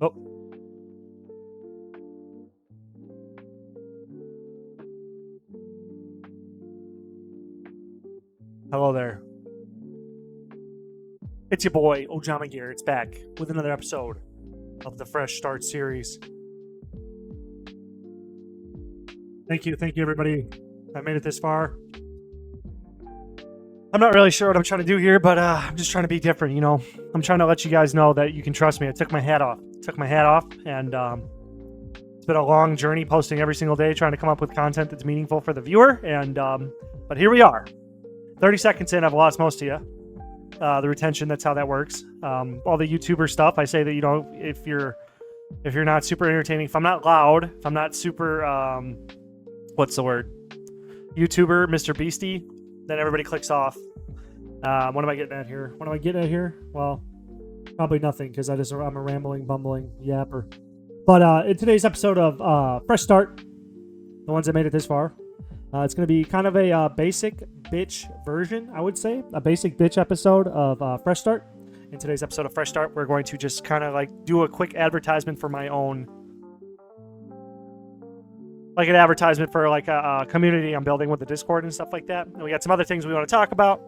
Oh. Hello there. It's your boy, Ojama Gear. It's back with another episode of the Fresh Start series. Thank you, everybody. I made it this far. I'm not really sure what I'm trying to do here, but I'm just trying to be different, you know. I'm trying to let you guys know that you can trust me. I took my hat off. And it's been a long journey posting every single day, trying to come up with content that's meaningful for the viewer. And but here we are. 30 seconds in, I've lost most of you. The retention, that's how that works. All the YouTuber stuff, I say that, you know, if you're not super entertaining, if I'm not loud, if I'm not super, what's the word? YouTuber, Mr. Beastie, then everybody clicks off. What am I getting at here? Well, probably nothing, because I'm a rambling, bumbling yapper. But in today's episode of Fresh Start, the ones that made it this far, it's going to be kind of a basic bitch version, I would say. A basic bitch episode of Fresh Start. In today's episode of Fresh Start, we're going to just kind of like do a quick advertisement for my own, like an advertisement for like a community I'm building with the Discord and stuff like that. And we got some other things we want to talk about.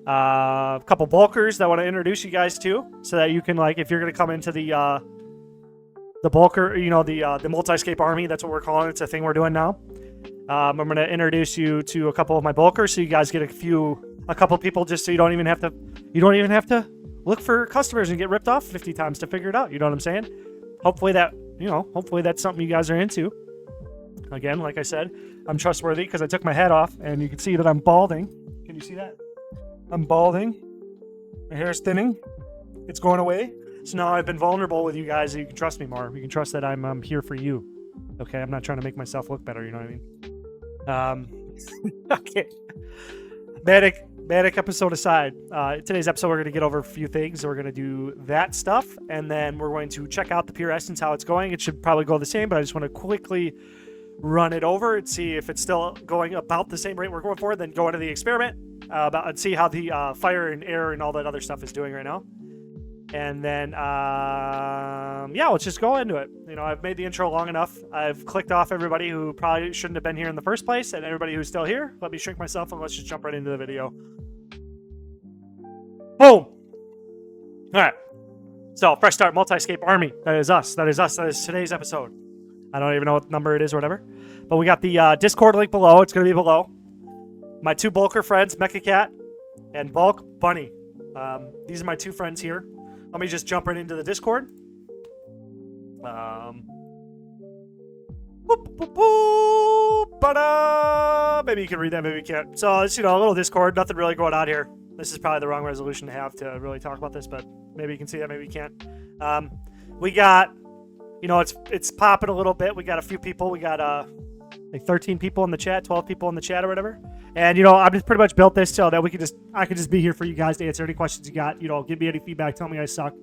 A couple bulkers that I want to introduce you guys to, so that you can, like, if you're going to come into the bulker, you know, the multi-scape army, that's what we're calling it. It's a thing we're doing now. I'm going to introduce you to a couple of my bulkers, so you guys get a couple people, just so you don't even have to look for customers and get ripped off 50 times to figure it out. You know what I'm saying? Hopefully that's something you guys are into. Again, like I said, I'm trustworthy because I took my hat off, and you can see that I'm balding. Can you see that? I'm balding. My hair is thinning. It's going away. So now I've been vulnerable with you guys, so you can trust me more. You can trust that I'm here for you. Okay, I'm not trying to make myself look better, you know what I mean? Okay. Manic episode aside, today's episode we're going to get over a few things. We're going to do that stuff, and then we're going to check out the Pure Essence, how it's going. It should probably go the same, but I just want to quickly run it over and see if it's still going about the same rate we're going for, then go into the experiment and see how the fire and air and all that other stuff is doing right now. And then, yeah, let's just go into it. You know, I've made the intro long enough. I've clicked off everybody who probably shouldn't have been here in the first place, and everybody who's still here. Let me shrink myself, and let's just jump right into the video. Boom! All right. So, Fresh Start Multi-Scape Army. That is us. That is today's episode. I don't even know what number it is or whatever. But we got the Discord link below. It's going to be below. My two bulker friends, Mekakat and Bulk Bunny. These are my two friends here. Let me just jump right into the Discord. Maybe you can read that, maybe you can't. So it's, you know, a little Discord, nothing really going on here. This is probably the wrong resolution to have to really talk about this, but maybe you can see that, maybe you can't. We got, you know, it's popping a little bit. We got a few people. We got like 13 people in the chat, 12 people in the chat or whatever. And, you know, I've just pretty much built this so that I could just be here for you guys to answer any questions you got. You know, give me any feedback. Tell me I suck.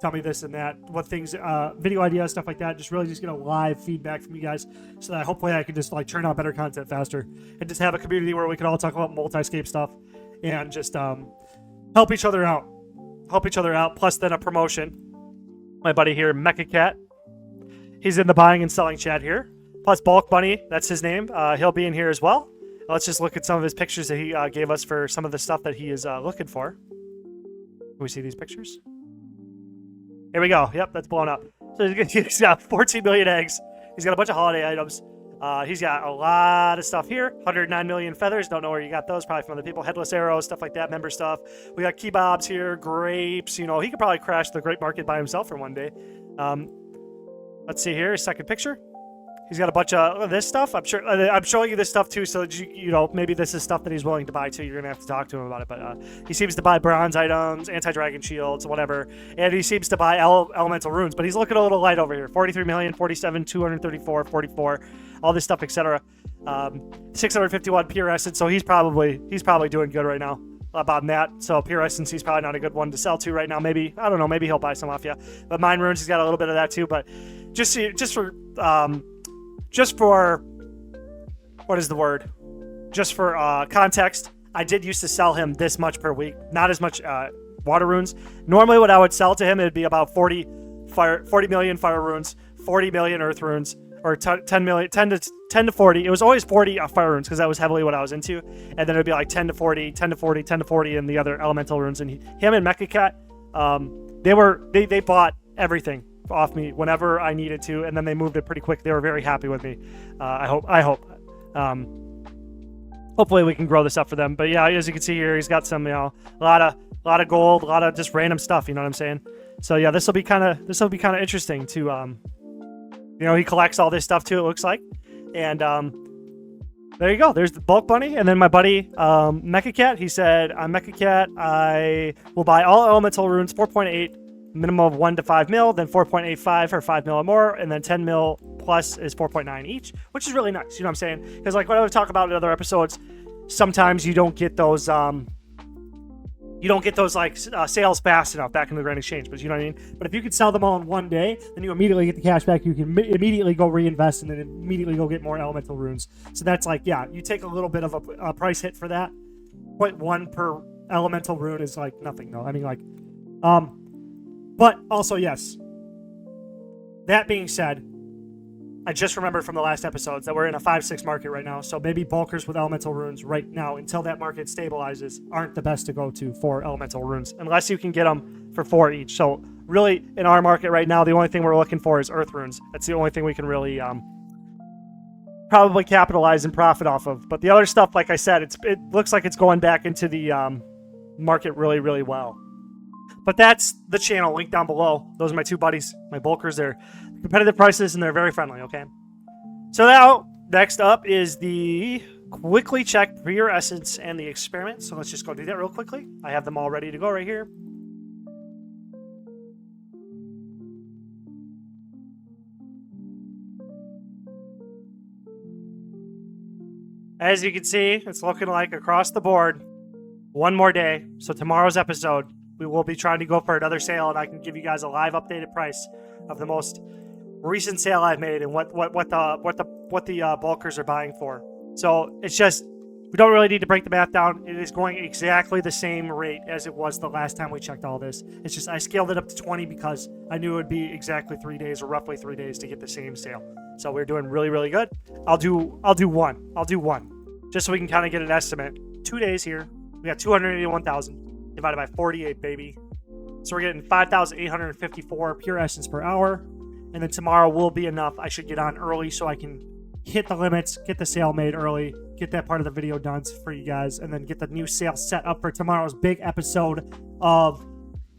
Tell me this and that. What things, video ideas, stuff like that. Just really just get a live feedback from you guys so that hopefully I can just, like, churn out better content faster. And just have a community where we can all talk about multi-scape stuff and just help each other out. Plus then a promotion. My buddy here, Mekakat. He's in the buying and selling chat here. Plus Bulk Bunny, that's his name. He'll be in here as well. Let's just look at some of his pictures that he gave us for some of the stuff that he is looking for. Can we see these pictures? Here we go. Yep, that's blown up. So he's got 14 million eggs. He's got a bunch of holiday items. He's got a lot of stuff here. 109 million feathers. Don't know where you got those. Probably from other people. Headless arrows, stuff like that. Member stuff. We got kebabs here. Grapes. You know, he could probably crash the grape market by himself for one day. Let's see here. Second picture. He's got a bunch of this stuff. I'm sure I'm showing you this stuff too, so that you know, maybe this is stuff that he's willing to buy too. You're gonna have to talk to him about it, but he seems to buy bronze items, anti-dragon shields, whatever, and he seems to buy elemental runes. But he's looking a little light over here. 43 million, 47, 234, 44, all this stuff, etc. 651 pure essence. So he's probably doing good right now about that. So pure essence, he's probably not a good one to sell to right now. Maybe, I don't know, maybe he'll buy some off you. But mine runes, he's got a little bit of that too. But just for what is the word? Just for context, I did used to sell him this much per week. Not as much water runes. Normally what I would sell to him, it'd be about 40 40 million fire runes, 40 million earth runes, or 10 to 40. It was always 40 fire runes because that was heavily what I was into, and then it'd be like 10 to 40, 10 to 40, 10 to 40, and the other elemental runes. And him and Mekakat, they bought everything off me whenever I needed to, and then they moved it pretty quick. They were very happy with me. I hope. Hopefully we can grow this up for them. But yeah, as you can see here, he's got some, a lot of gold, a lot of just random stuff. You know what I'm saying? So yeah, this will be kind of interesting to, he collects all this stuff too. It looks like, and there you go. There's the Bulk Bunny, and then my buddy Mekakat. He said, "I'm Mekakat. I will buy all elemental runes, 4.8, minimum of 1 to 5 mil, then 4.85 for 5 mil or more, and then 10 mil plus is 4.9 each," which is really nice. You know what I'm saying? Because like what I was talking about in other episodes, sometimes you don't get those sales fast enough back in the Grand Exchange, but you know what I mean? But if you could sell them all in one day, then you immediately get the cash back. You can immediately go reinvest and then immediately go get more elemental runes. So that's like, yeah, you take a little bit of a price hit for that. 0.1 per elemental rune is like nothing though. I mean, like, but also, yes. That being said, I just remembered from the last episodes that we're in a 5-6 market right now, so maybe bulkers with elemental runes right now, until that market stabilizes, aren't the best to go to for elemental runes, unless you can get them for 4 each. So really, in our market right now, the only thing we're looking for is earth runes. That's the only thing we can really probably capitalize and profit off of. But the other stuff, like I said, it looks like it's going back into the market really, really well. But that's the channel, link down below. Those are my two buddies, my bulkers. They're competitive prices and they're very friendly, okay? So now, next up is the quickly check for your essence and the experiment. So let's just go do that real quickly. I have them all ready to go right here. As you can see, it's looking like across the board, one more day. So tomorrow's episode, we will be trying to go for another sale, and I can give you guys a live updated price of the most recent sale I've made and what the bulkers are buying for. So it's just, we don't really need to break the math down. It is going exactly the same rate as it was the last time we checked all this. It's just I scaled it up to 20 because I knew it would be exactly 3 days or roughly 3 days to get the same sale. So we're doing really, really good. I'll do one. Just so we can kind of get an estimate. 2 days here. We got 281,000 divided by 48, baby. So we're getting 5,854 pure essence per hour. And then tomorrow will be enough. I should get on early so I can hit the limits, get the sale made early, get that part of the video done for you guys, and then get the new sale set up for tomorrow's big episode of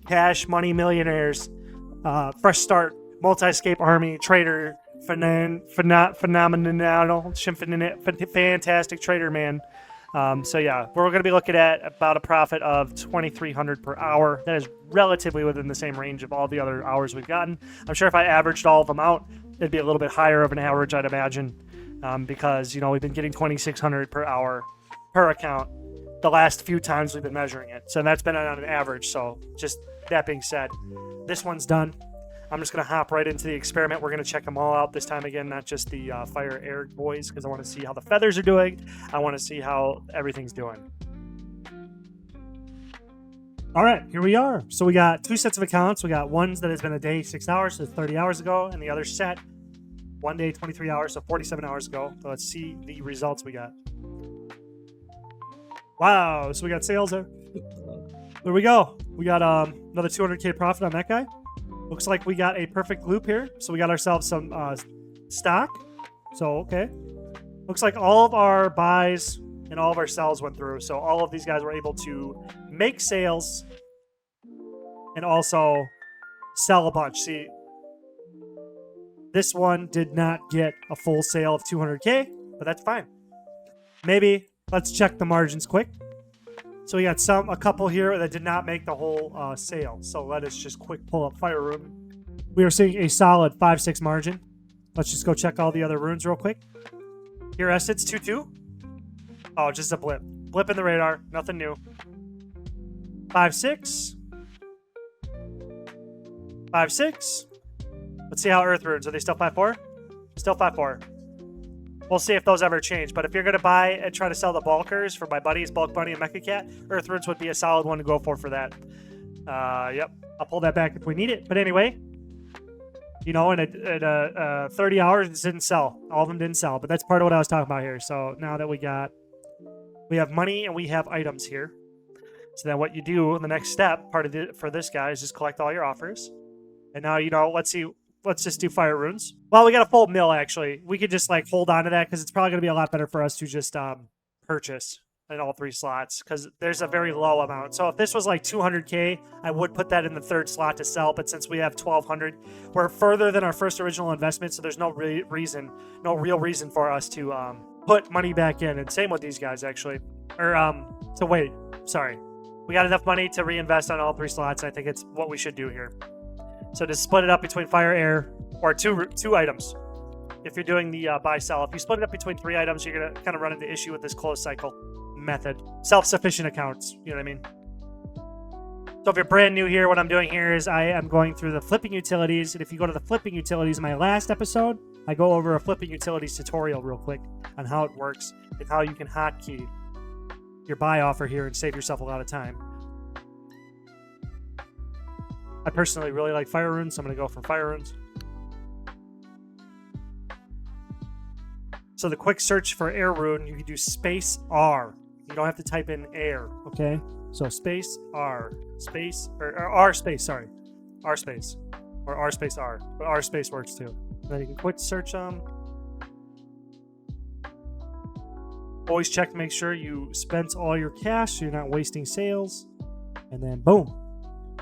Cash Money Millionaires. Fresh start, multi-scape army, trader, phenomenal, fantastic trader, man. So yeah, we're going to be looking at about a profit of 2,300 per hour. That is relatively within the same range of all the other hours we've gotten. I'm sure if I averaged all of them out, it'd be a little bit higher of an average, I'd imagine, because, we've been getting 2,600 per hour per account the last few times we've been measuring it. So that's been on an average. So just that being said, this one's done. I'm just going to hop right into the experiment. We're going to check them all out this time again, not just the fire air boys, because I want to see how the feathers are doing. I want to see how everything's doing. All right, here we are. So we got 2 sets of accounts. We got ones that has been a day, 6 hours, so 30 hours ago, and the other set, 1 day, 23 hours, so 47 hours ago. So let's see the results we got. Wow, so we got sales there. There we go. We got another 200K profit on that guy. Looks like we got a perfect loop here. So we got ourselves some stock. So, okay. Looks like all of our buys and all of our sells went through. So all of these guys were able to make sales and also sell a bunch. See, this one did not get a full sale of 200K, but that's fine. Maybe let's check the margins quick. So we got a couple here that did not make the whole sale. So let us just quick pull up Fire Rune. We are seeing a solid 5-6 margin. Let's just go check all the other runes real quick. Here, Essence 2-2. Oh, just a blip. Blip in the radar. Nothing new. 5-6. 5-6. Let's see how Earth runes. Are they still 5-4? Still 5-4. We'll see if those ever change. But if you're going to buy and try to sell the bulkers for my buddies, Bulk Bunny and Mekakat, Earth runes would be a solid one to go for that. Yep. I'll pull that back if we need it. But anyway, You know, and at 30 hours, it didn't sell. All of them didn't sell, but that's part of what I was talking about here. So now that we have money and we have items here. So then what you do, the next step, for this guy, is just collect all your offers. And now, you know, let's just do fire runes. Well, we got a full mill, actually. We could just, like, hold on to that because it's probably going to be a lot better for us to just purchase in all 3 slots because there's a very low amount. So if this was like 200k, I would put that in the 3rd slot to sell, but since we have 1200, we're further than our first original investment, so there's no real reason for us to put money back in. And same with these guys, actually. We got enough money to reinvest on all 3 slots, and I think it's what we should do here. So to split it up between fire, air, or two items. If you're doing the buy-sell, if you split it up between 3 items, you're going to kind of run into issue with this closed cycle method. Self-sufficient accounts, you know what I mean? So if you're brand new here, what I'm doing here is I am going through the flipping utilities. And if you go to the flipping utilities in my last episode, I go over a flipping utilities tutorial real quick on how it works and how you can hotkey your buy offer here and save yourself a lot of time. I personally really like fire runes, so I'm going to go for fire runes. So the quick search for air rune, you can do space R. You don't have to type in air, okay? So space R, space, or R space, sorry. R space, or R space R, but R space works too. And then you can quick search them. Always check to make sure you spent all your cash so you're not wasting sales. And then boom,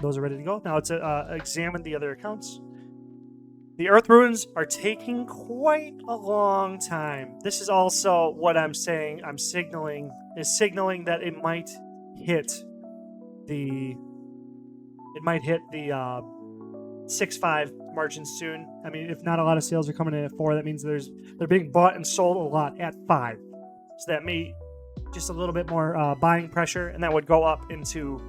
those are ready to go. Now let's examine the other accounts. The earth runes are taking quite a long time. This is also what I'm saying. I'm signaling that it might hit the 6.5 margin soon. I mean, if not a lot of sales are coming in at 4, that means they're being bought and sold a lot at 5. So that may just a little bit more buying pressure, and that would go up into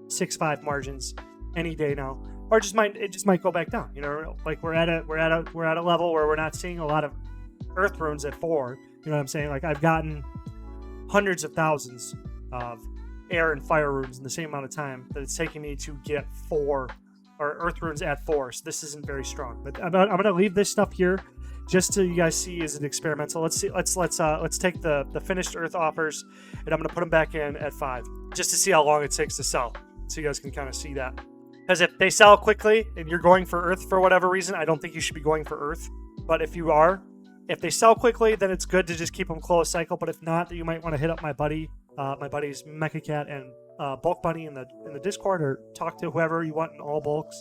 6.5 margins any day now. Or it just might go back down. You know, like we're at a level where we're not seeing a lot of earth runes at 4. You know what I'm saying? Like I've gotten hundreds of thousands of air and fire runes in the same amount of time that it's taking me to get 4 or earth runes at 4. So this isn't very strong. But I'm gonna leave this stuff here just so you guys see as an experimental. Let's take the finished earth offers and I'm gonna put them back in at 5 just to see how long it takes to sell. So you guys can kind of see that. Because if they sell quickly and you're going for earth for whatever reason, I don't think you should be going for earth. But if they sell quickly, then it's good to just keep them closed cycle. But if not, you might want to hit up my buddies Mekakat and Bulk Bunny in the Discord, or talk to whoever you want in all bulks,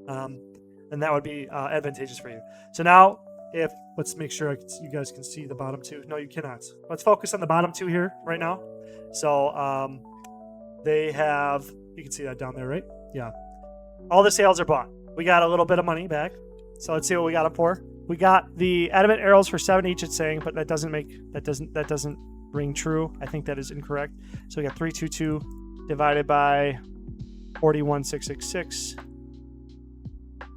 and that would be advantageous for you. So now, let's make sure you guys can see the bottom 2. No, you cannot. Let's focus on the bottom 2 here right now. So they have, you can see that down there, right? Yeah. All the sales are bought. We got a little bit of money back. So let's see what we got them for. We got the adamant arrows for 7 each, it's saying, but that doesn't ring true. I think that is incorrect. So we got 322 divided by 41,666.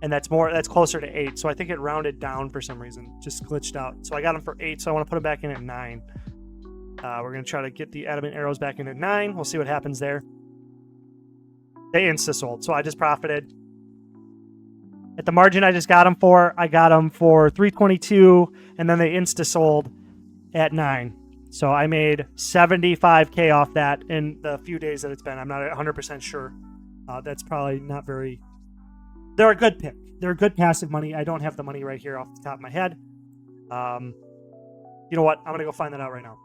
And that's closer to 8. So I think it rounded down for some reason. Just glitched out. So I got them for 8, so I want to put them back in at 9. We're going to try to get the adamant arrows back in at 9. We'll see what happens there. They insta-sold, so I just profited. At the margin I just got them for 322, and then they insta-sold at 9. So I made 75k off that in the few days that it's been. I'm not 100% sure. That's probably not very... They're a good pick. They're a good passive money. I don't have the money right here off the top of my head. You know what? I'm going to go find that out right now.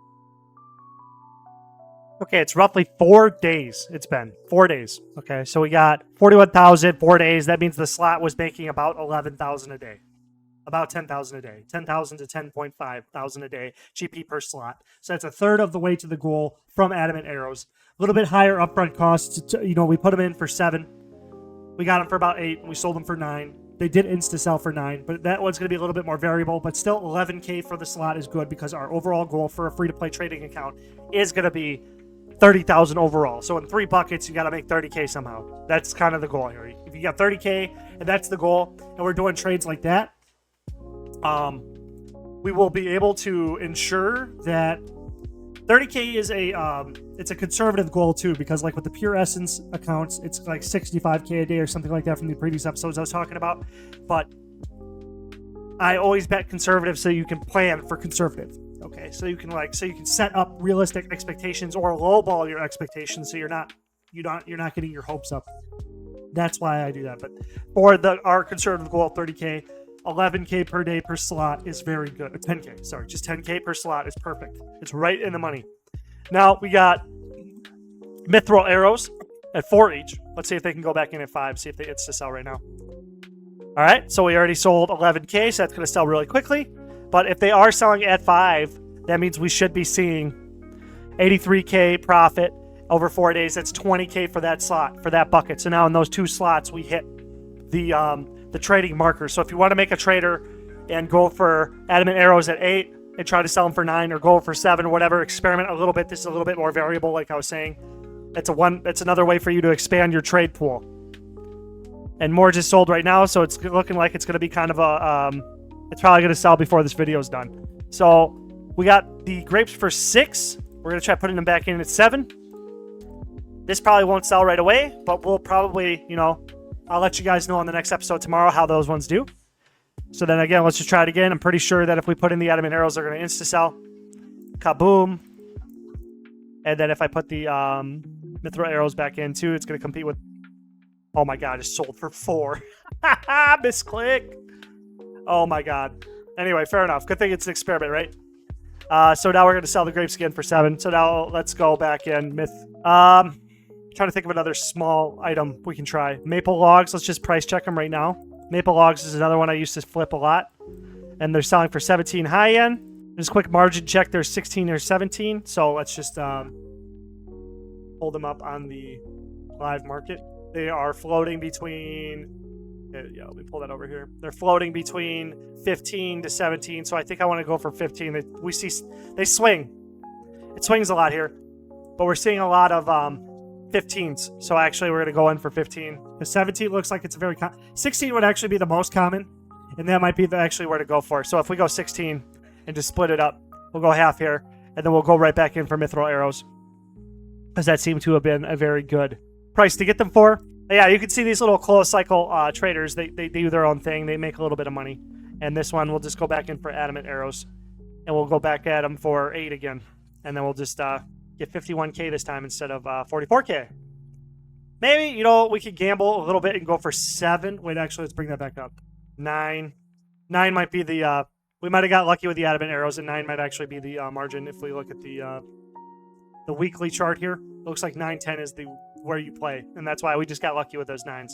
Okay, it's roughly 4 days. It's been 4 days. Okay, so we got 41,000, 4 days. That means the slot was making about 11,000 a day. About 10,000 a day. 10,000 to 10.5 thousand a day. GP per slot. So that's a third of the way to the goal from adamant arrows. A little bit higher upfront costs. We put them in for 7. We got them for about 8. And we sold them for 9. They did insta-sell for 9, but that one's going to be a little bit more variable. But still, 11k for the slot is good because our overall goal for a free-to-play trading account is going to be 30,000 overall. So in 3 buckets, you got to make 30k somehow. That's kind of the goal here. If you got 30k and that's the goal, and we're doing trades like that, we will be able to ensure that 30k is it's a conservative goal too, because like with the Pure Essence accounts, it's like 65k a day or something like that from the previous episodes I was talking about. But I always bet conservative so you can plan for conservative. Okay, so you can set up realistic expectations or lowball your expectations so you're not getting your hopes up. That's why I do that. But for our conservative goal, 30K, 11K per day per slot is very good. 10K, sorry, just 10K per slot is perfect. It's right in the money. Now we got mithril arrows at 4 each. Let's see if they can go back in at 5. See if it's to sell right now. All right, so we already sold 11K, so that's going to sell really quickly. But if they are selling at 5, that means we should be seeing 83K profit over 4 days. That's 20K for that slot, for that bucket. So now in those 2 slots, we hit the trading marker. So if you want to make a trader and go for adamant arrows at 8 and try to sell them for 9 or go for 7 or whatever, experiment a little bit. This is a little bit more variable, like I was saying. That's another way for you to expand your trade pool. And more just sold right now, so it's looking like it's going to be kind of a... it's probably going to sell before this video is done. So we got the grapes for 6. We're going to try putting them back in at 7. This probably won't sell right away, but we'll probably, I'll let you guys know on the next episode tomorrow how those ones do. So then again, let's just try it again. I'm pretty sure that if we put in the adamant arrows, they're going to insta-sell. Kaboom. And then if I put the mithril arrows back in too, it's going to compete with... Oh my god, it's sold for 4. Misclick. Oh my god. Anyway, fair enough. Good thing it's an experiment, right? So now we're going to sell the grapes again for 7. So now let's go back in. Trying to think of another small item we can try. Maple logs. Let's just price check them right now. Maple logs is another one I used to flip a lot. And they're selling for 17 high end. Just quick margin check. They're 16 or 17. So let's just hold them up on the live market. They are floating between... Yeah, let me pull that over here. They're floating between 15 to 17, so I think I want to go for 15. They swing. It swings a lot here, but we're seeing a lot of 15s, so actually we're going to go in for 15. The 17 looks like it's a very... 16 would actually be the most common, and that might be actually where to go for. So if we go 16 and just split it up, we'll go half here, and then we'll go right back in for mithril arrows, because that seemed to have been a very good price to get them for. Yeah, you can see these little closed cycle traders. They do their own thing. They make a little bit of money. And this one, we'll just go back in for adamant arrows. And we'll go back at them for 8 again. And then we'll just get 51K this time instead of 44K. Maybe, we could gamble a little bit and go for 7. Wait, actually, let's bring that back up. 9. 9 might be the... we might have got lucky with the adamant arrows, and 9 might actually be the margin if we look at the weekly chart here. It looks like 9-10 is where you play, and that's why we just got lucky with those 9s.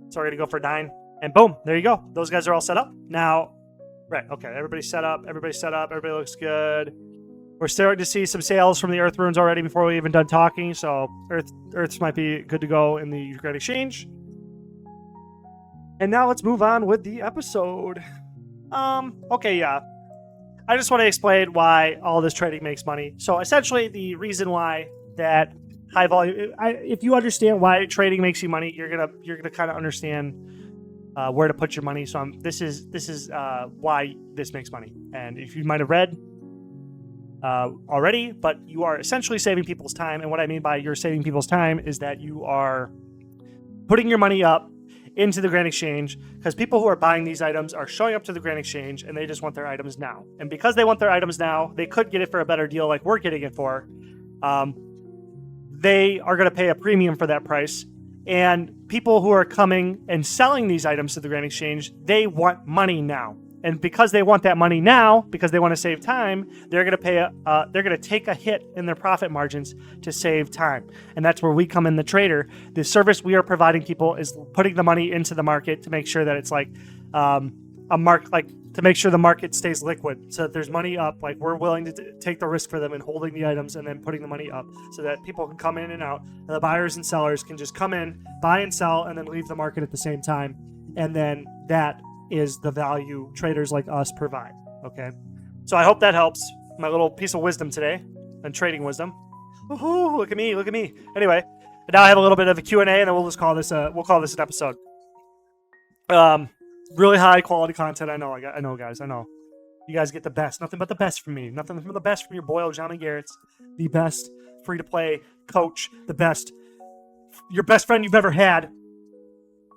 So we're gonna go for 9, and boom, there you go. Those guys are all set up now. Right, okay, everybody's set up. Everybody looks good. We're starting to see some sales from the earth runes already before we even done talking, so earths might be good to go in the Great Exchange. And now let's move on with the episode. Okay, yeah. I just want to explain why all this trading makes money. So essentially, the reason why that high volume, if you understand why trading makes you money, you're gonna kind of understand where to put your money. So this is why this makes money. And if you might have read already, but you are essentially saving people's time. And what I mean by you're saving people's time is that you are putting your money up into the Grand Exchange, because people who are buying these items are showing up to the Grand Exchange and they just want their items now. And because they want their items now, they could get it for a better deal like we're getting it for. They are going to pay a premium for that price. And people who are coming and selling these items to the Grand Exchange, they want money now. And because they want that money now, because they want to save time, they're going to pay they're going to take a hit in their profit margins to save time. And that's where we come in, the trader. The service we are providing people is putting the money into the market to make sure that it's like to make sure the market stays liquid, so that there's money up. Like, we're willing to take the risk for them in holding the items and then putting the money up so that people can come in and out. And the buyers and sellers can just come in, buy and sell, and then leave the market at the same time. And then that is the value traders like us provide. Okay, so I hope that helps. My little piece of wisdom today, and trading wisdom. Woohoo! Look at me! Look at me! Anyway, now I have a little bit of a Q&A, and then we'll just call this an episode. Really high quality content. I know, guys. I know. You guys get the best. Nothing but the best from me. Nothing but the best from your boy, John Garrett's. The best free-to-play coach. The best. Your best friend you've ever had.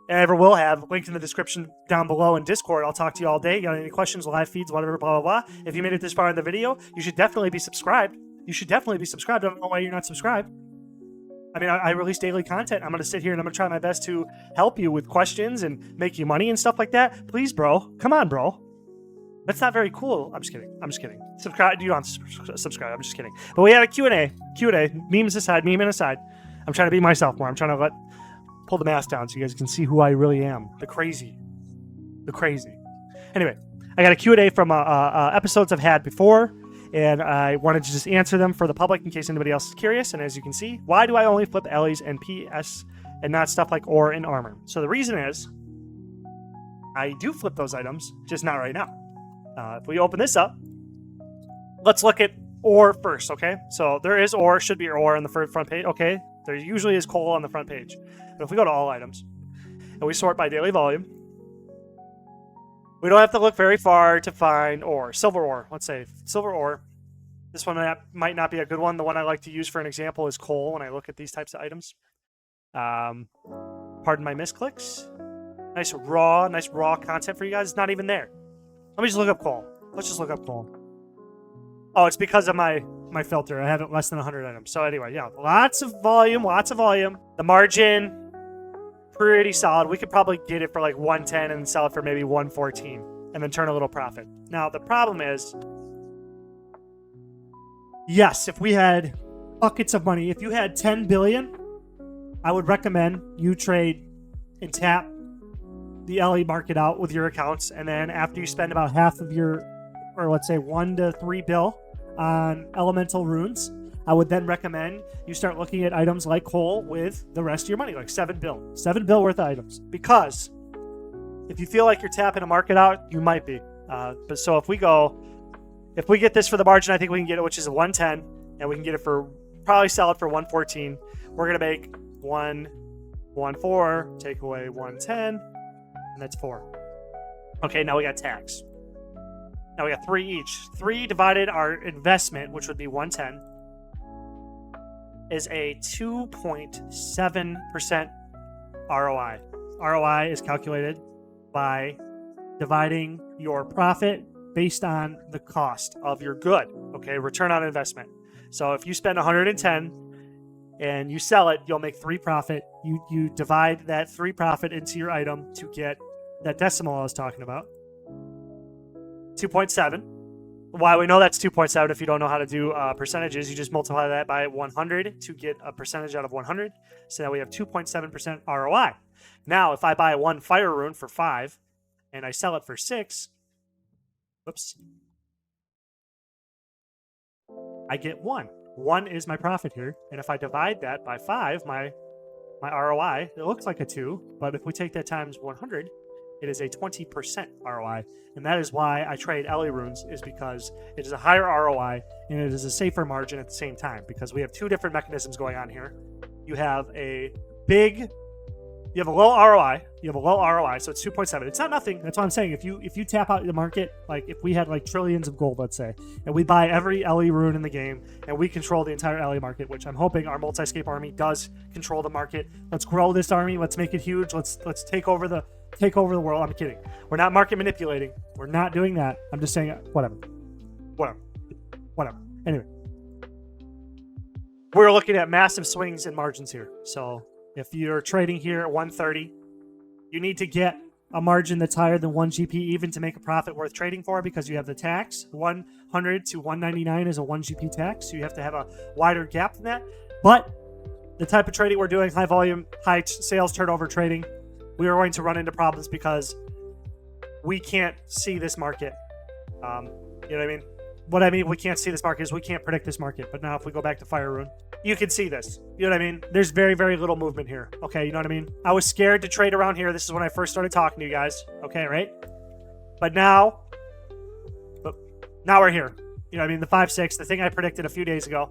and I ever will have, linked in the description down below in Discord. I'll talk to you all day. Got any questions, live feeds, whatever, blah, blah, blah. If you made it this far in the video, you should definitely be subscribed. You should definitely be subscribed. I don't know why you're not subscribed. I mean, I release daily content. I'm going to sit here and I'm going to try my best to help you with questions and make you money and stuff like that. Please, bro. Come on, bro. That's not very cool. I'm just kidding. I'm just kidding. Subscribe. You don't subscribe. I'm just kidding. But we had a Q&A. Q&A. Memes aside. Memeing aside. I'm trying to be myself more. I'm trying to pull the mask down so you guys can see who I really am. The crazy. The crazy. Anyway, I got a Q&A from episodes I've had before. And I wanted to just answer them for the public in case anybody else is curious. And as you can see, why do I only flip Ellie's and PS and not stuff like ore and armor? So the reason is, I do flip those items, just not right now. If we open this up, let's look at ore first, okay? So there is ore, should be ore on the front page, okay? There usually is coal on the front page. But if we go to all items, and we sort by daily volume, we don't have to look very far to find ore. Silver ore, let's say. Silver ore. This one might not be a good one. The one I like to use for an example is coal when I look at these types of items. Pardon my misclicks. Nice raw content for you guys. It's not even there. Let me just look up coal. Let's just look up coal. Oh, it's because of my filter. I have it less than 100 items. So anyway, yeah. Lots of volume. The margin... pretty solid. We could probably get it for like 110 and sell it for maybe 114 and then turn a little profit. Now, the problem is, yes, if we had buckets of money, if you had 10 billion, I would recommend you trade and tap the LE market out with your accounts. And then after you spend about half of your, or let's say 1 to 3 bill on elemental runes, I would then recommend you start looking at items like coal with the rest of your money, like 7 bill. 7 bill worth of items. Because if you feel like you're tapping a market out, you might be. But so if we get this for the margin, I think we can get it, which is a 110, and we can get it for, probably sell it for 114. We're going to make 114, take away 110, and that's 4. Okay, now we got tax. Now we got 3 each. 3 divided our investment, which would be 110. Is a 2.7% ROI. ROI is calculated by dividing your profit based on the cost of your good. Okay, return on investment. So if you spend 110 and you sell it, you'll make 3 profit. You divide that 3 profit into your item to get that decimal I was talking about. 2.7. Why we know that's 2.7 if you don't know how to do percentages, you just multiply that by 100 to get a percentage out of 100. So now we have 2.7% ROI. Now, if I buy 1 fire rune for 5 and I sell it for 6, whoops, I get 1. 1 is my profit here. And if I divide that by 5, my ROI, it looks like a 2, but if we take that times 100, it is a 20% ROI. And that is why I trade LE runes, is because it is a higher ROI and it is a safer margin at the same time, because we have 2 different mechanisms going on here. You have a low ROI, so it's 2.7. It's not nothing. That's what I'm saying. If you tap out the market, like if we had like trillions of gold, let's say, and we buy every LE rune in the game and we control the entire LE market, which I'm hoping our multi-scape army does control the market. Let's grow this army. Let's make it huge. Let's take over the world. I'm kidding. We're not market manipulating. We're not doing that. I'm just saying whatever. Anyway, we're looking at massive swings in margins here. So if you're trading here at 130, you need to get a margin that's higher than 1 GP even to make a profit worth trading for, because you have the tax. 100 to 199 is a 1 GP tax, so you have to have a wider gap than that. But the type of trading we're doing, high volume, high sales turnover trading, we are going to run into problems because we can't see this market. You know what I mean? What I mean, we can't see this market is we can't predict this market. But now if we go back to Fire Rune, you can see this. You know what I mean? There's very, very little movement here. Okay, you know what I mean? I was scared to trade around here. This is when I first started talking to you guys. Okay, right? But now we're here. You know what I mean? The 5-6, the thing I predicted a few days ago.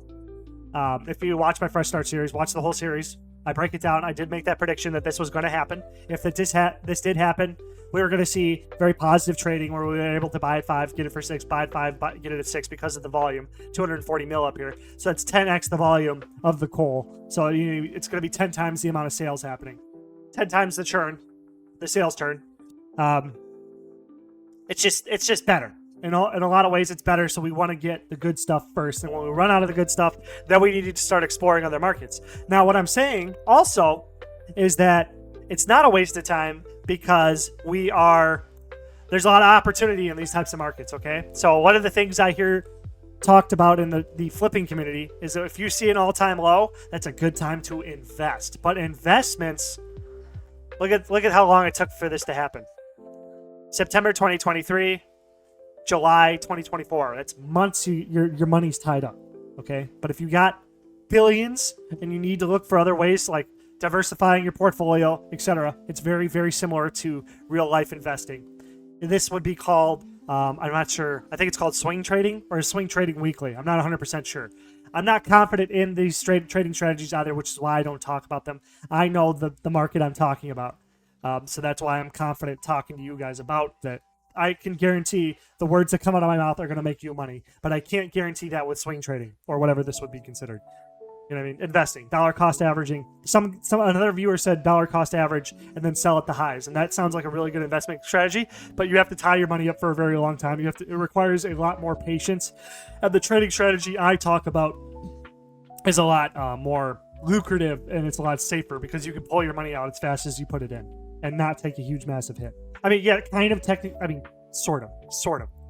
If you watch my Fresh Start series, watch the whole series. I break it down. I did make that prediction that this was going to happen. If this did happen, we were going to see very positive trading where we were able to buy at 5, get it for 6, buy at 5, get it at 6 because of the volume. 240 mil up here. So that's 10x the volume of the coal. So it's going to be 10 times the amount of sales happening. 10 times the churn. the sales turn. It's just better. In a lot of ways, it's better, so we want to get the good stuff first. And when we run out of the good stuff, then we need to start exploring other markets. Now, what I'm saying also is that it's not a waste of time because there's a lot of opportunity in these types of markets, okay? So one of the things I hear talked about in the flipping community is that if you see an all-time low, that's a good time to invest. But investments, look at how long it took for this to happen. September 2023, July 2024. That's months your money's tied up, okay? But if you got billions and you need to look for other ways like diversifying your portfolio, etc., it's very, very similar to real life investing. This would be called, I'm not sure, I think it's called swing trading or swing trading weekly. I'm not 100% sure. I'm not confident in these trading strategies either, which is why I don't talk about them. I know the market I'm talking about. So that's why I'm confident talking to you guys about that. I can guarantee the words that come out of my mouth are going to make you money, but I can't guarantee that with swing trading or whatever this would be considered. You know what I mean? Investing, dollar cost averaging. Another viewer said dollar cost average and then sell at the highs, and that sounds like a really good investment strategy. But you have to tie your money up for a very long time. It requires a lot more patience, and the trading strategy I talk about is a lot more lucrative, and it's a lot safer because you can pull your money out as fast as you put it in and not take a huge massive hit. I mean, yeah, kind of technically. I mean, sort of.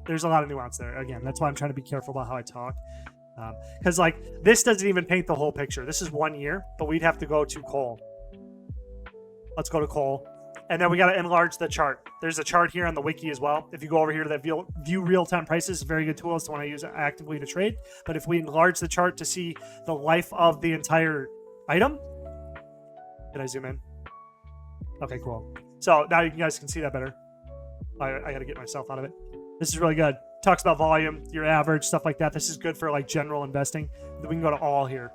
There's a lot of nuance there. Again, that's why I'm trying to be careful about how I talk. Because like this doesn't even paint the whole picture. This is 1 year, but we'd have to go to coal. Let's go to coal, and then we got to enlarge the chart. There's a chart here on the wiki as well. If you go over here to that view real-time prices, a very good tool. It's the one I use actively to trade. But if we enlarge the chart to see the life of the entire item, did I zoom in? Okay, cool. So now you guys can see that better. I got to get myself out of it. This is really good. Talks about volume, your average, stuff like that. This is good for like general investing. Then we can go to all here.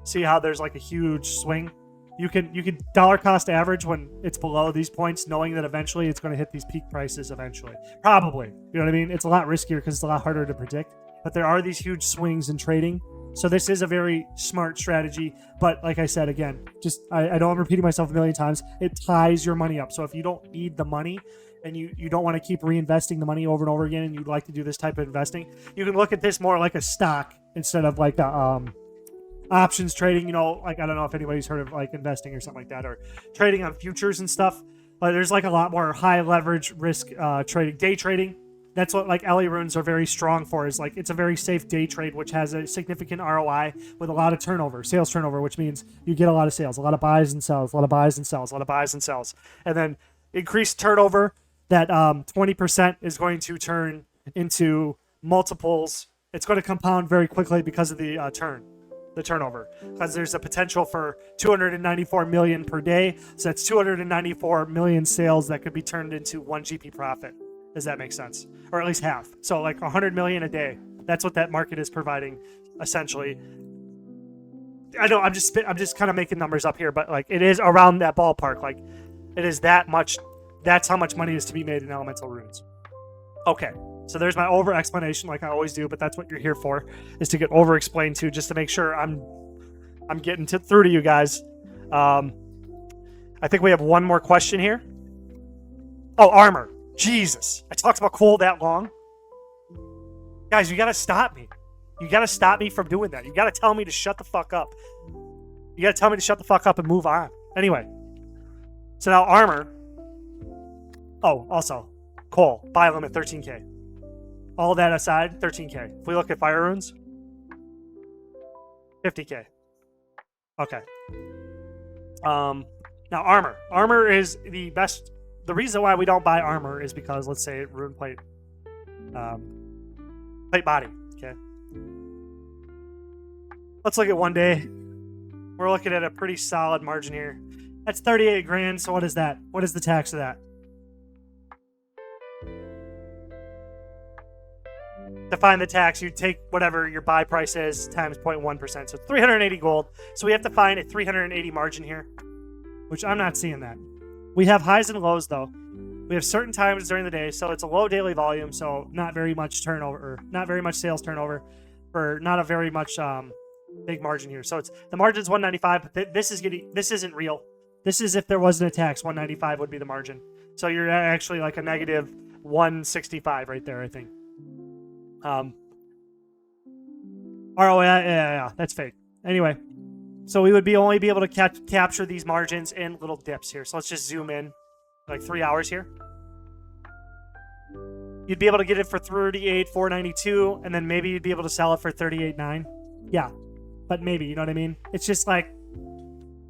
See how there's like a huge swing? You can dollar cost average when it's below these points, knowing that eventually it's going to hit these peak prices eventually. Probably. You know what I mean? It's a lot riskier because it's a lot harder to predict. But there are these huge swings in trading. So this is a very smart strategy. But like I said, again, I know I'm repeating myself a million times. It ties your money up. So if you don't need the money and you don't want to keep reinvesting the money over and over again and you'd like to do this type of investing, you can look at this more like a stock instead of like options trading. You know, like I don't know if anybody's heard of like investing or something like that, or trading on futures and stuff. But there's like a lot more high leverage risk trading, day trading. That's what like LA runes are very strong for, is like it's a very safe day trade, which has a significant ROI with a lot of turnover, sales turnover, which means you get a lot of sales, a lot of buys and sells, a lot of buys and sells, a lot of buys and sells. And then increased turnover, that 20% is going to turn into multiples. It's going to compound very quickly because of the turnover, because there's a potential for 294 million per day. So that's 294 million sales that could be turned into 1 GP profit. Does that make sense? Or at least half. So like 100 million a day. That's what that market is providing, essentially. I know I'm just kind of making numbers up here, but like it is around that ballpark. Like it is that much. That's how much money is to be made in elemental runes. Okay, so there's my over explanation, like I always do, but that's what you're here for, is to get over explained to, just to make sure I'm getting through to you guys. I think we have one more question here. Oh, armor. Jesus, I talked about coal that long. Guys, you gotta stop me. You gotta stop me from doing that. You gotta tell me to shut the fuck up. You gotta tell me to shut the fuck up and move on. Anyway, so now armor. Oh, also, coal, buy limit 13k. All that aside, 13k. If we look at fire runes, 50k. Okay. Now armor. Armor is the best. The reason why we don't buy armor is because, let's say, rune plate, plate body. Okay. Let's look at 1 day. We're looking at a pretty solid margin here. That's 38 grand. So what is that? What is the tax of that? To find the tax, you take whatever your buy price is times 0.1%. So 380 gold. So we have to find a 380 margin here, which I'm not seeing that. We have highs and lows, though. We have certain times during the day, so it's a low daily volume, so not very much turnover, or not very much sales turnover, for not a very much big margin here. So it's the margin's 195, but this isn't real. This is if there wasn't a tax, 195 would be the margin. So you're actually like a negative 165 right there, I think. Oh, yeah, that's fake. Anyway, so we would only be able to capture these margins in little dips here. So let's just zoom in like 3 hours here. You'd be able to get it for 38,492, and then maybe you'd be able to sell it for 38,9. Yeah, but maybe, you know what I mean? It's just like,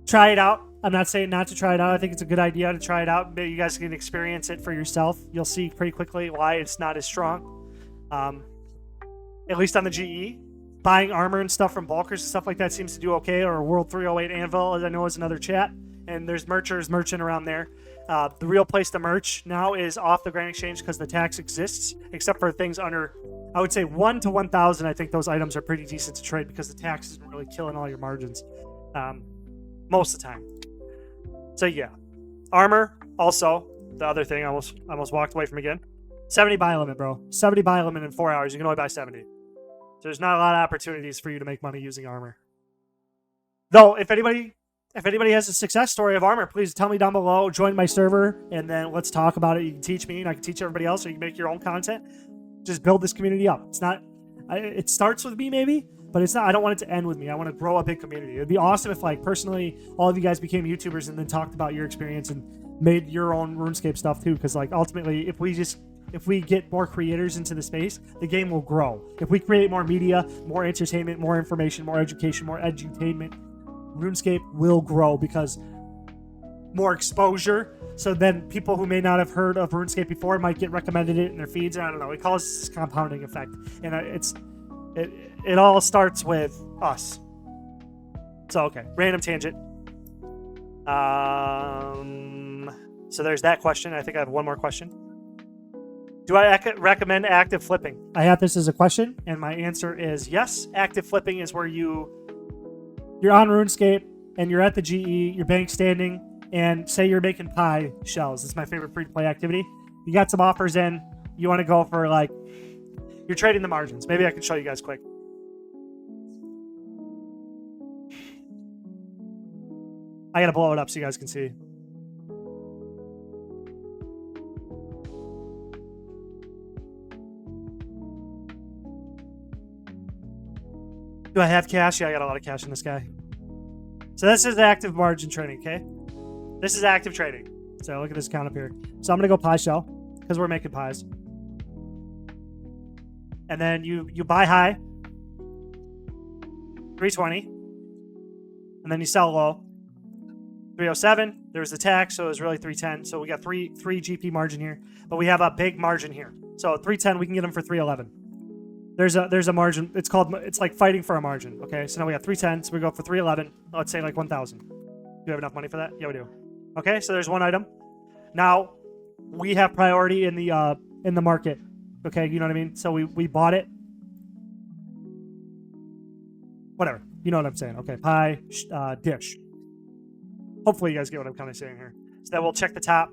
try it out. I'm not saying not to try it out. I think it's a good idea to try it out. Maybe you guys can experience it for yourself. You'll see pretty quickly why it's not as strong. At least on the GE. Buying armor and stuff from bulkers and stuff like that seems to do okay. Or World 308 Anvil, as I know, is another chat. And there's merchers merching around there. The real place to merch now is off the Grand Exchange because the tax exists, except for things under, I would say 1 to 1,000. I think those items are pretty decent to trade because the tax isn't really killing all your margins most of the time. So yeah, armor also the other thing I almost walked away from again. 70 buy limit, bro. 70 buy limit in 4 hours. You can only buy 70. So there's not a lot of opportunities for you to make money using armor. Though, if anybody has a success story of armor, please tell me down below. Join my server, and then let's talk about it. You can teach me, and I can teach everybody else, or you can make your own content. Just build this community up. It's not. It starts with me, maybe, but it's not. I don't want it to end with me. I want to grow a big community. It'd be awesome if, like, personally, all of you guys became YouTubers and then talked about your experience and made your own RuneScape stuff too. Because, like, ultimately, if we get more creators into the space, the game will grow. If we create more media, more entertainment, more information, more education, more edutainment, RuneScape will grow because more exposure. So then people who may not have heard of RuneScape before might get recommended it in their feeds. I don't know. We call this compounding effect, and it all starts with us. So okay, random tangent. So there's that question. I think I have one more question. Do I recommend active flipping? I have this as a question, and my answer is yes. Active flipping is where you're on RuneScape, and you're at the GE, you're bank standing, and say you're making pie shells. It's my favorite free-to-play activity. You got some offers in. You want to go for, like, you're trading the margins. Maybe I can show you guys quick. I got to blow it up so you guys can see. Do I have cash? Yeah, I got a lot of cash in this guy. So this is active margin trading, okay? This is active trading. So look at this account up here. So I'm going to go pie shell because we're making pies. And then you buy high, 320. And then you sell low, 307. There's the tax, so it was really 310. So we got three GP margin here. But we have a big margin here. So 310, we can get them for 311. There's a margin. It's like fighting for a margin. Okay, so now we got 310. So we go for 311. Let's say like 1,000. Do you have enough money for that? Yeah, we do. Okay, so there's one item. Now we have priority in the market. Okay, you know what I mean. So we bought it. Whatever. You know what I'm saying. Okay, pie dish. Hopefully you guys get what I'm kind of saying here. So then we'll check the top.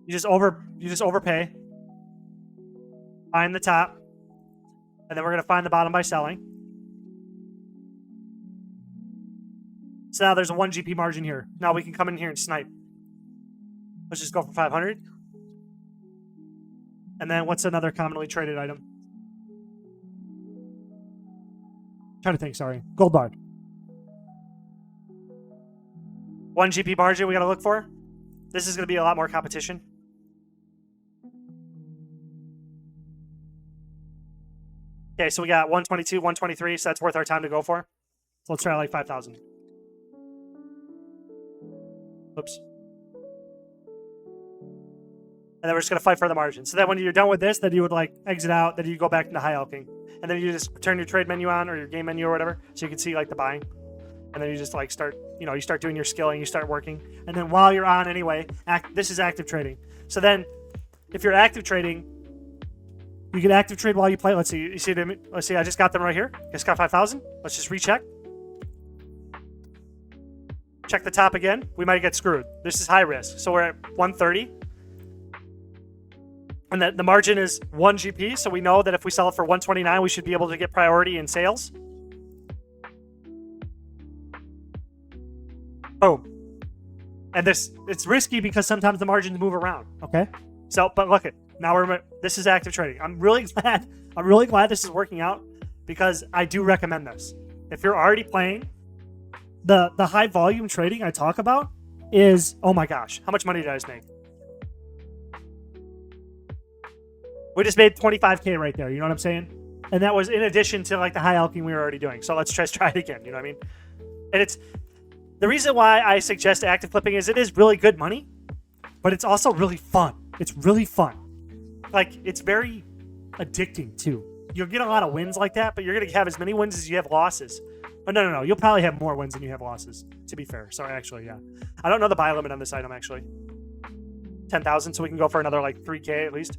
You just overpay. Find the top, and then we're going to find the bottom by selling. So now there's a 1 GP margin here. Now we can come in here and snipe. Let's just go for 500. And then what's another commonly traded item? Trying to think, sorry. Gold bar. 1 GP margin we got to look for. This is going to be a lot more competition. Okay, so we got 122, 123, so that's worth our time to go for. So let's try like 5,000. Oops. And then we're just going to fight for the margin. So then when you're done with this, then you would like exit out, then you go back into high elking. And then you just turn your trade menu on or your game menu or whatever, so you can see like the buying. And then you just like start doing your skilling, you start working. And then while you're on anyway, this is active trading. So then if you're active trading, you can active trade while you play. Let's see. You see them? Let's see. I just got them right here. Just got 5,000. Let's just recheck. Check the top again. We might get screwed. This is high risk. So we're at 130. And the margin is 1 GP. So we know that if we sell it for 129, we should be able to get priority in sales. Boom. And it's risky because sometimes the margins move around. Okay. So, but look it. Now this is active trading. I'm really glad this is working out because I do recommend this. If you're already playing, the high volume trading I talk about is, oh my gosh, how much money did I just make? We just made 25K right there. You know what I'm saying? And that was in addition to like the high alchemy we were already doing. So let's just try it again. You know what I mean? And it's the reason why I suggest active flipping is it is really good money, but it's also really fun. It's really fun. Like, it's very addicting too. You'll get a lot of wins like that, but you're going to have as many wins as you have losses. But no. You'll probably have more wins than you have losses, to be fair. Sorry, actually, yeah. I don't know the buy limit on this item, actually. 10,000, so we can go for another, like, 3K at least.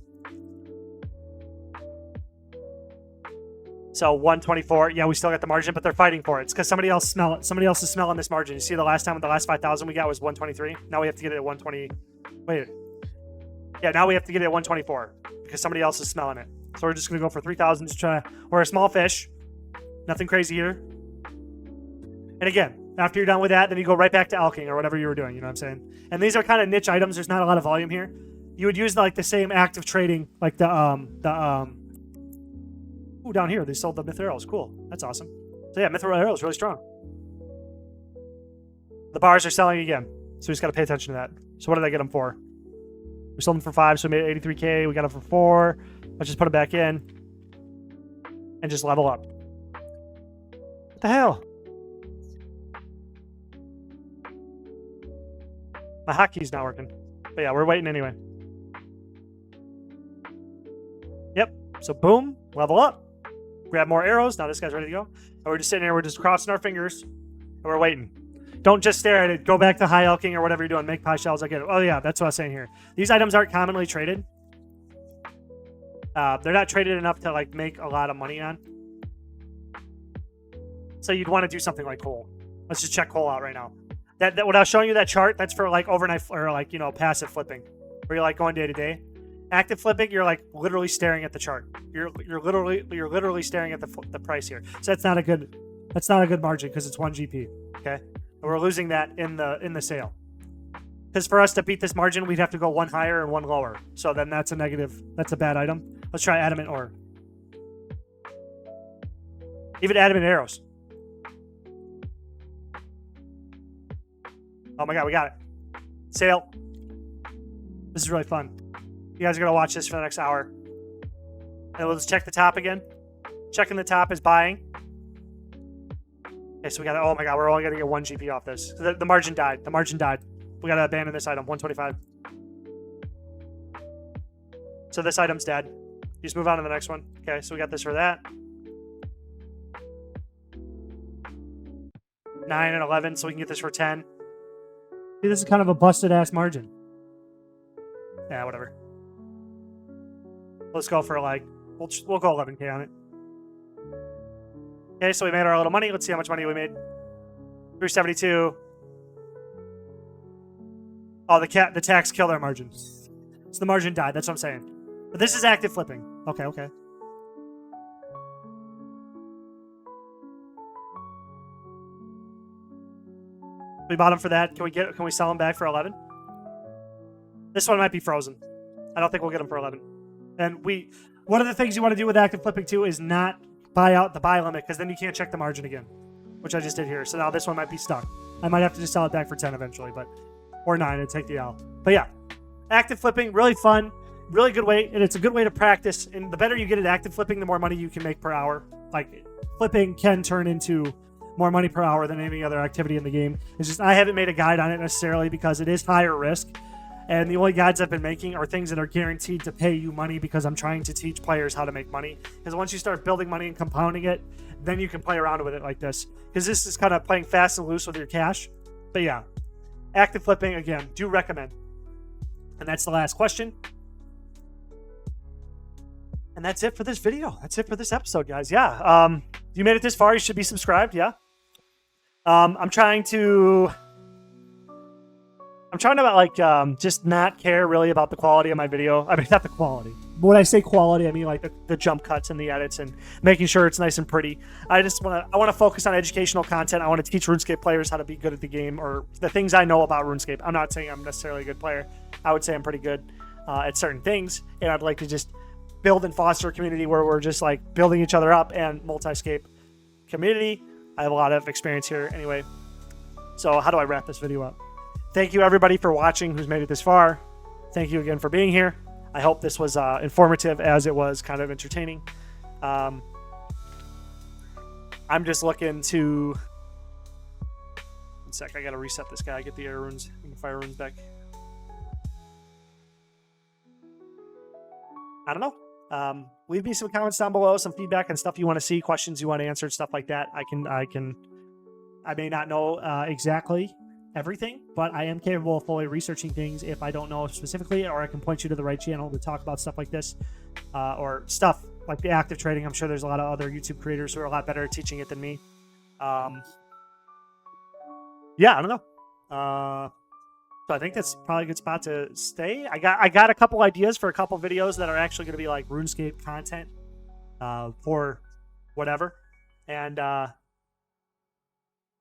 So 124. Yeah, we still got the margin, but they're fighting for it. It's because somebody else smell it. Somebody else is smelling this margin. You see the last time with the last 5,000 we got was 123. Now we have to get it at 120. Wait. Yeah, now we have to get it at 124 because somebody else is smelling it. So we're just going to go for 3,000 to try. We're a small fish. Nothing crazy here. And again, after you're done with that, then you go right back to alking or whatever you were doing. You know what I'm saying? And these are kind of niche items. There's not a lot of volume here. You would use like the same active trading, like ooh, down here, they sold the myth arrows. Cool. That's awesome. So yeah, myth arrows really strong. The bars are selling again. So we just got to pay attention to that. So what did I get them for? We sold them for 5, so we made 83K. We got them for 4. Let's just put them back in. And just level up. What the hell? My hotkey's not working. But yeah, we're waiting anyway. Yep. So boom, level up. Grab more arrows. Now this guy's ready to go. And we're just sitting here. We're just crossing our fingers. And we're waiting. Don't just stare at it. Go back to high elking or whatever you're doing. Make pie shells. I get it. Oh, yeah. That's what I was saying here. These items aren't commonly traded. They're not traded enough to like make a lot of money on. So you'd want to do something like coal. Let's just check coal out right now. That what I was showing you, that chart, that's for like overnight or like, you know, passive flipping. Where you're like going day to day. Active flipping, you're like literally staring at the chart. You're literally staring at the price here. So that's not a good margin because it's 1 GP. Okay, and we're losing that in the sale. Because for us to beat this margin, we'd have to go one higher and one lower. So then that's a negative. That's a bad item. Let's try adamant ore. Even adamant arrows. Oh my god, we got it. Sale. This is really fun. You guys are going to watch this for the next hour. And we'll just check the top again. Checking the top is buying. Okay, so we got to, oh my god, we're only going to get 1 GP off this. The margin died. The margin died. We got to abandon this item, 125. So this item's dead. You just move on to the next one. Okay, so we got this for that. 9 and 11, so we can get this for 10. See, this is kind of a busted-ass margin. Yeah, whatever. Let's go for like, we'll go 11K on it. Okay, so we made our little money. Let's see how much money we made. 372. Oh, the tax killed our margin. So the margin died. That's what I'm saying. But this is active flipping. Okay. We bought them for that. Can we sell them back for 11? This one might be frozen. I don't think we'll get them for 11. And one of the things you want to do with active flipping too is not buy out the buy limit because then you can't check the margin again, which I just did here. So now this one might be stuck. I might have to just sell it back for 10 eventually, or 9 and take the L. But yeah, active flipping, really fun, really good way, and it's a good way to practice. And the better you get at active flipping, the more money you can make per hour. Like, flipping can turn into more money per hour than any other activity in the game. It's just I haven't made a guide on it necessarily because it is higher risk. And the only guides I've been making are things that are guaranteed to pay you money because I'm trying to teach players how to make money. Because once you start building money and compounding it, then you can play around with it like this. Because this is kind of playing fast and loose with your cash. But yeah, active flipping, again, do recommend. And that's the last question. And that's it for this video. That's it for this episode, guys. Yeah, you made it this far, you should be subscribed, yeah? I'm trying to like just not care really about the quality of my video. I mean, not the quality. when I say quality, I mean like the jump cuts and the edits and making sure it's nice and pretty. I want to focus on educational content. I want to teach RuneScape players how to be good at the game, or the things I know about RuneScape. I'm not saying I'm necessarily a good player. I would say I'm pretty good at certain things, and I'd like to just build and foster a community where we're just like building each other up, and multi-scape community. I have a lot of experience here anyway. So how do I wrap this video up? Thank you everybody for watching who's made it this far. Thank you again for being here. I hope this was informative as it was kind of entertaining. I'm just looking to... One sec, I gotta reset this guy, get the air runes and the fire runes back. I don't know. Leave me some comments down below, some feedback and stuff you want to see, questions you want answered, stuff like that. I may not know exactly everything, but I am capable of fully researching things if I don't know specifically, or I can point you to the right channel to talk about stuff like this, or stuff like the active trading. I'm sure there's a lot of other YouTube creators who are a lot better at teaching it than me. Yeah, I don't know. So I think that's probably a good spot to stay. I got a couple ideas for a couple videos that are actually going to be like RuneScape content for whatever, and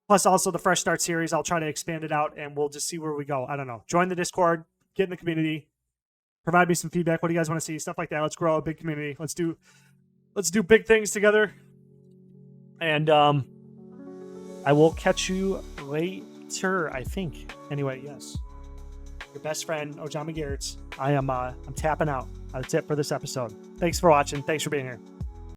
plus also the Fresh Start series. I'll try to expand it out, and we'll just see where we go. I don't know. Join the Discord, get in the community, provide me some feedback. What do you guys want to see? Stuff like that. Let's grow a big community. Let's do big things together. And I will catch you later, I think. Anyway, yes. Your best friend, Ojama Garrett's. I'm tapping out. That's it for this episode. Thanks for watching. Thanks for being here.